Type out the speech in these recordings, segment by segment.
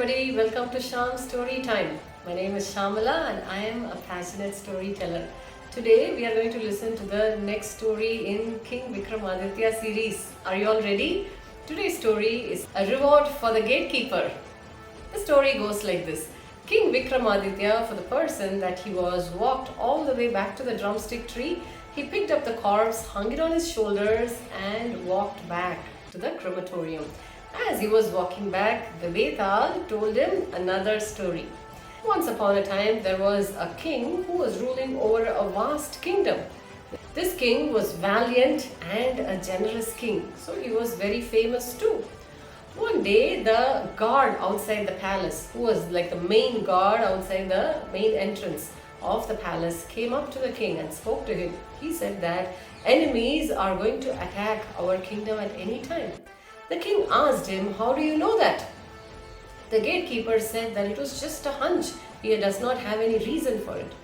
everybody, welcome to Shyam's Storytime. My name is Shyamala and I am a passionate storyteller. Today we are going to listen to the next story in King Vikramaditya series. Are you all ready? Today's story is A Reward for the Gatekeeper. The story goes like this. King Vikramaditya, for the person that he was, walked all the way back to the drumstick tree. He picked up the corpse, hung it on his shoulders and walked back to the crematorium. As he was walking back, the vetal told him another story. Once upon a time, there was a king who was ruling over a vast kingdom. This king was valiant and a generous king, so he was very famous too. One day, the guard outside the palace, who was like the main guard outside the main entrance of the palace, came up to the king and spoke to him. He said that enemies are going to attack our kingdom at any time. The king asked him, "How do you know that?" The gatekeeper said that it was just a hunch. He does not have any reason for it.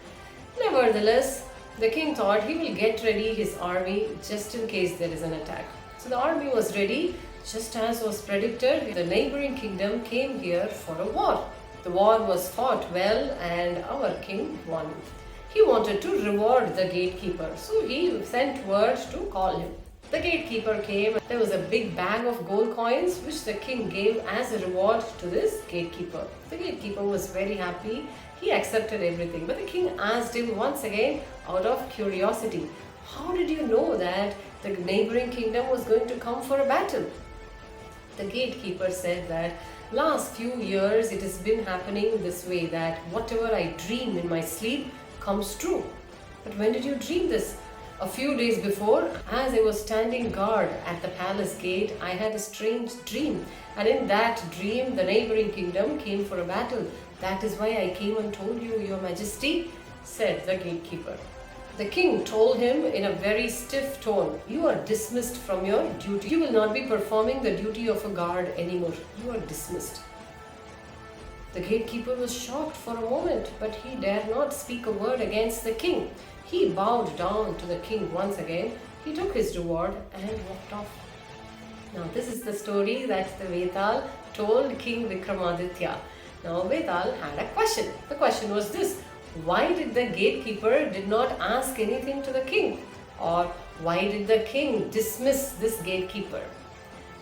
Nevertheless, the king thought he will get ready his army just in case there is an attack. So the army was ready, just as was predicted. The neighboring kingdom came here for a war. The war was fought well and our king won. He wanted to reward the gatekeeper, so he sent word to call him. The gatekeeper came. There was a big bag of gold coins which the king gave as a reward to this gatekeeper. The gatekeeper was very happy. He accepted everything. But the king asked him once again out of curiosity, "How did you know that the neighboring kingdom was going to come for a battle?" The gatekeeper said that last few years it has been happening this way, that whatever I dream in my sleep comes true. But when did you dream this? A few days before, as I was standing guard at the palace gate, I had a strange dream. And in that dream, the neighboring kingdom came for a battle. That is why I came and told you, Your Majesty, said the gatekeeper. The king told him in a very stiff tone, "You are dismissed from your duty. You will not be performing the duty of a guard anymore. You are dismissed." The gatekeeper was shocked for a moment, but he dared not speak a word against the king. He bowed down to the king once again. He took his reward and walked off. Now this is the story that the vetal told King Vikramaditya. Now vetal had a question. The question was this: why did the gatekeeper did not ask anything to the king? Or why did the king dismiss this gatekeeper?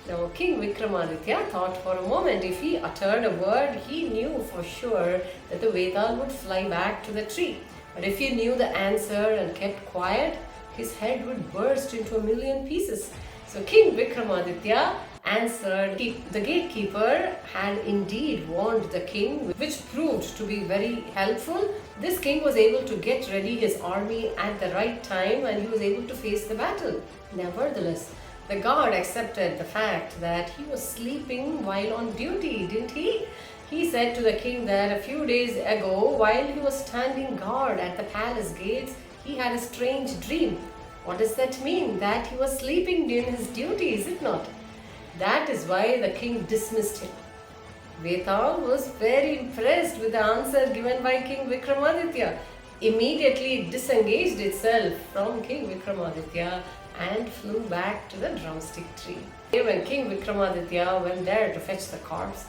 Now King Vikramaditya thought for a moment. If he uttered a word, he knew for sure that the vetal would fly back to the tree. But if he knew the answer and kept quiet, his head would burst into a million pieces. So King Vikramaditya answered. The gatekeeper had indeed warned the king, which proved to be very helpful. This king was able to get ready his army at the right time and he was able to face the battle. Nevertheless, the guard accepted the fact that he was sleeping while on duty, didn't he? He said to the king that a few days ago, while he was standing guard at the palace gates, he had a strange dream. What does that mean? That he was sleeping during his duty, is it not? That is why the king dismissed him. Vetal was very impressed with the answer given by King Vikramaditya. Immediately it disengaged itself from King Vikramaditya and flew back to the drumstick tree. When King Vikramaditya went there to fetch the corpse,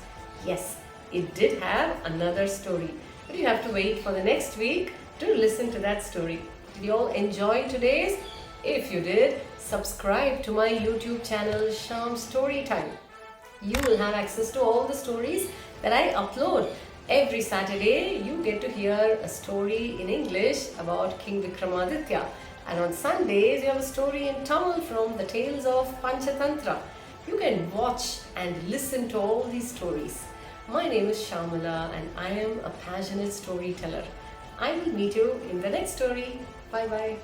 yes, it did have another story. But you have to wait for the next week to listen to that story. Did you all enjoy today's? If you did, subscribe to my YouTube channel Shyam's Storytime. You will have access to all the stories that I upload. Every Saturday, you get to hear a story in English about King Vikramaditya. And on Sundays, you have a story in Tamil from the tales of Panchatantra. You can watch and listen to all these stories. My name is Shyamala and I am a passionate storyteller. I will meet you in the next story. Bye bye.